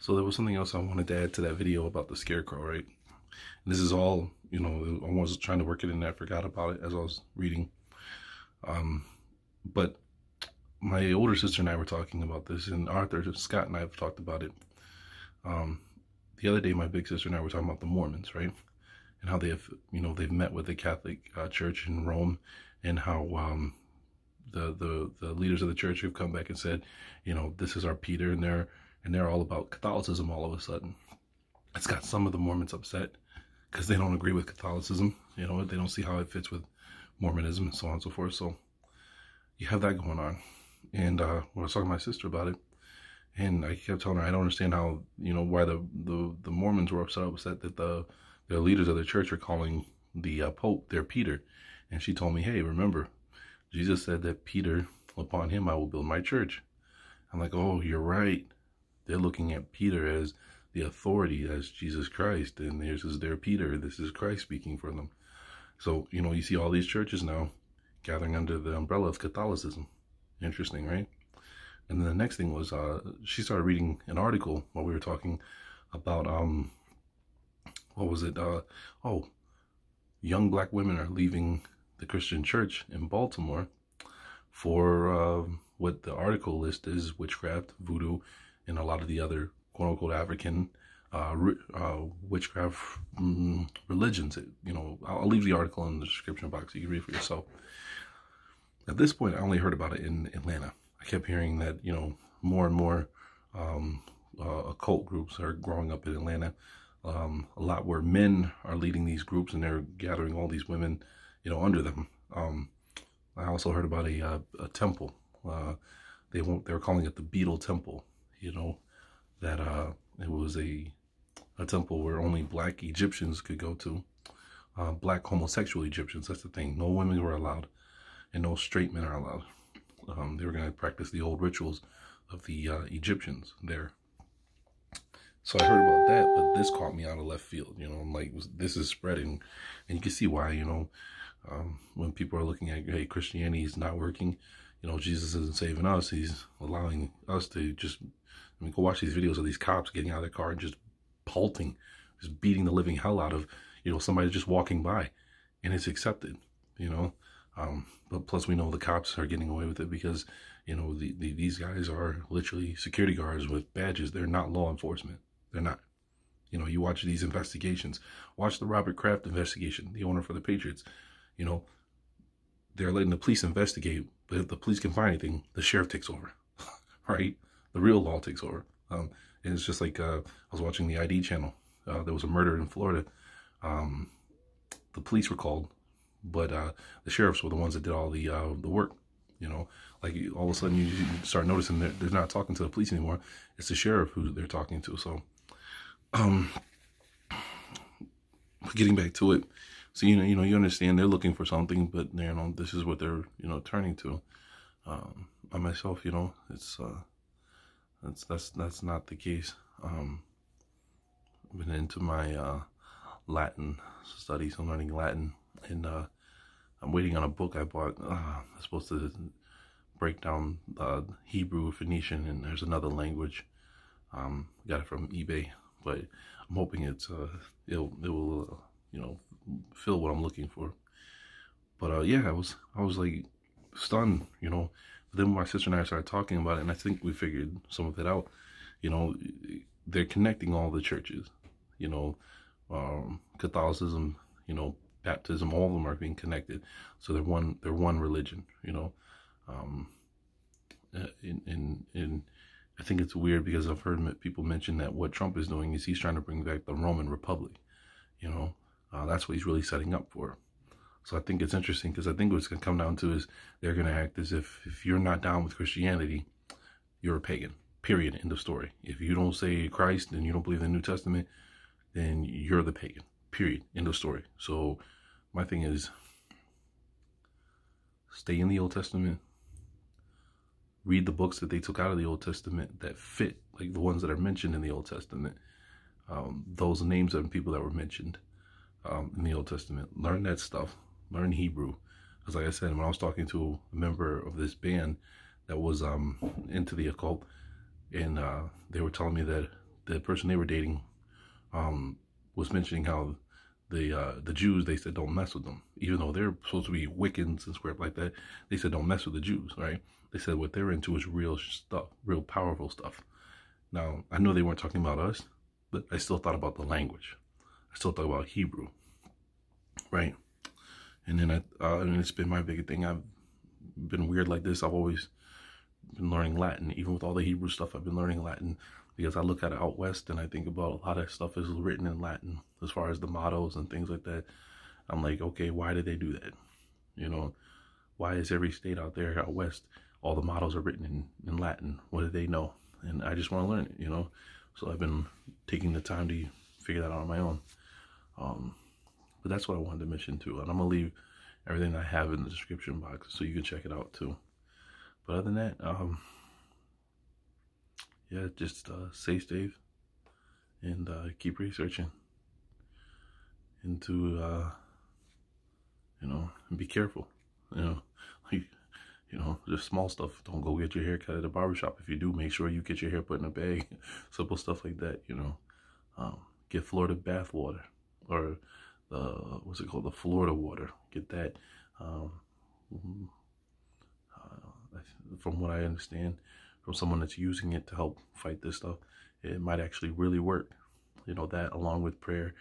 So there was something else I wanted to add to that video about the scarecrow, right? And this is all, I was trying to work it in there. I forgot about it as I was reading. But my older sister and I were talking about this, and Arthur, Scott, and I have talked about it. The other day, my big sister and I were talking about the Mormons, right? And how they have, they've met with the Catholic Church in Rome, and how the leaders of the church have come back and said, this is our Peter, and they're all about Catholicism all of a sudden. It's got some of the Mormons upset because they don't agree with Catholicism. They don't see how it fits with Mormonism and so on and so forth. So you have that going on. And I was talking to my sister about it, and I kept telling her I don't understand how, why the Mormons were upset that the leaders of the church are calling the Pope their Peter. And she told me, hey, remember, Jesus said that Peter, upon him I will build my church. I'm like, oh, you're right. They're looking at Peter as the authority, as Jesus Christ, and this is their Peter. This is Christ speaking for them. So, you see all these churches now gathering under the umbrella of Catholicism. Interesting, right? And then the next thing was, she started reading an article while we were talking about, what was it? Young black women are leaving the Christian church in Baltimore for what the article list is witchcraft, voodoo, and a lot of the other quote-unquote African witchcraft religions. I'll leave the article in the description box so you can read for yourself. At this point, I only heard about it in Atlanta. I kept hearing that, more and more occult groups are growing up in Atlanta. A lot where men are leading these groups and they're gathering all these women, under them. I also heard about a temple. They were calling it the Beetle Temple. That it was a temple where only black Egyptians could go to. Black homosexual Egyptians, that's the thing. No women were allowed, and no straight men are allowed. They were going to practice the old rituals of the Egyptians there. So I heard about that, but this caught me out of left field. I'm like, this is spreading, and you can see why. When people are looking at, hey, Christianity is not working. Jesus isn't saving us. He's allowing us to just, go watch these videos of these cops getting out of their car and just pelting, just beating the living hell out of, somebody just walking by, and it's accepted, but plus we know the cops are getting away with it because, these guys are literally security guards with badges. They're not law enforcement. They're not. You watch these investigations. Watch the Robert Kraft investigation, the owner for the Patriots. They're letting the police investigate, but if the police can find anything, the sheriff takes over, right? The real law takes over. And it's just like, I was watching the ID channel. There was a murder in Florida. The police were called, but the sheriffs were the ones that did all the work. Like all of a sudden you start noticing that they're not talking to the police anymore. It's the sheriff who they're talking to. So, getting back to it. So, you understand they're looking for something, but, this is what they're, turning to. I myself, it's, that's not the case. I've been into my, Latin studies. I'm learning Latin, and, I'm waiting on a book I bought. It's supposed to break down, Hebrew, Phoenician, and there's another language. Got it from eBay, but I'm hoping it will, fill what I'm looking for. But yeah, I was like stunned, But then my sister and I started talking about it, and I think we figured some of it out. They're connecting all the churches, Catholicism, baptism, all of them are being connected. So they're one religion, and I think it's weird because I've heard people mention that what Trump is doing is he's trying to bring back the Roman Republic. That's what he's really setting up for. So I think it's interesting because I think what's going to come down to is they're going to act as if you're not down with Christianity, you're a pagan, period, end of story. If you don't say Christ and you don't believe in the New Testament, then you're the pagan, period, end of story. So my thing is, stay in the Old Testament, read the books that they took out of the Old Testament that fit, like the ones that are mentioned in the Old Testament. Those names of people that were mentioned in the Old Testament. Learn that stuff. Learn Hebrew. Because like I said, when I was talking to a member of this band that was into the occult, and they were telling me that the person they were dating was mentioning how the Jews, they said don't mess with them, even though they're supposed to be Wiccans and square like that. They said don't mess with the Jews, right? They said what they're into is real stuff, real powerful stuff. Now I know they weren't talking about us, but I still thought about the language. I still thought about Hebrew, right? And then and it's been my big thing. I've been weird like this. I've always been learning Latin, even with all the Hebrew stuff. I've been learning Latin because I look at it out west and I think about a lot of stuff is written in Latin as far as the mottos and things like that. I'm like, okay, why did they do that? You know, why is every state out there out west, all the mottos are written in Latin? What do they know? And I just want to learn it, you know? So I've been taking the time to figure that out on my own. But that's what I wanted to mention too. And I'm going to leave everything I have in the description box so you can check it out too. But other than that, yeah, just stay safe and keep researching into, you know, and be careful, you know, like, you know, just small stuff. Don't go get your hair cut at a barbershop. If you do, make sure you get your hair put in a bag. Simple stuff like that, you know. Get Florida bath water, or the, what's it called? The Florida water. Get that. From what I understand, from someone that's using it to help fight this stuff, it might actually really work. You know, that along with prayer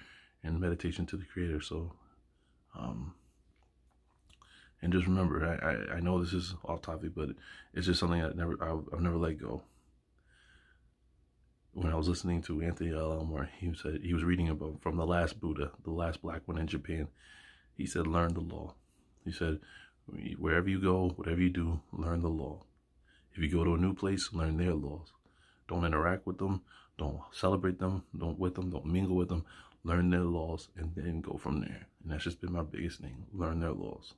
and meditation to the Creator. So, and just remember, I know this is off topic, but it's just something I've never let go. When I was listening to Anthony L. Elmore, he said he was reading about from the last Buddha, the last black one in Japan. He said, learn the law. He said, wherever you go, whatever you do, learn the law. If you go to a new place, learn their laws. Don't interact with them. Don't celebrate them. Don't mingle with them. Learn their laws and then go from there. And that's just been my biggest thing. Learn their laws.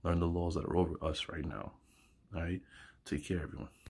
Learn the laws that are over us right now. All right? Take care, everyone.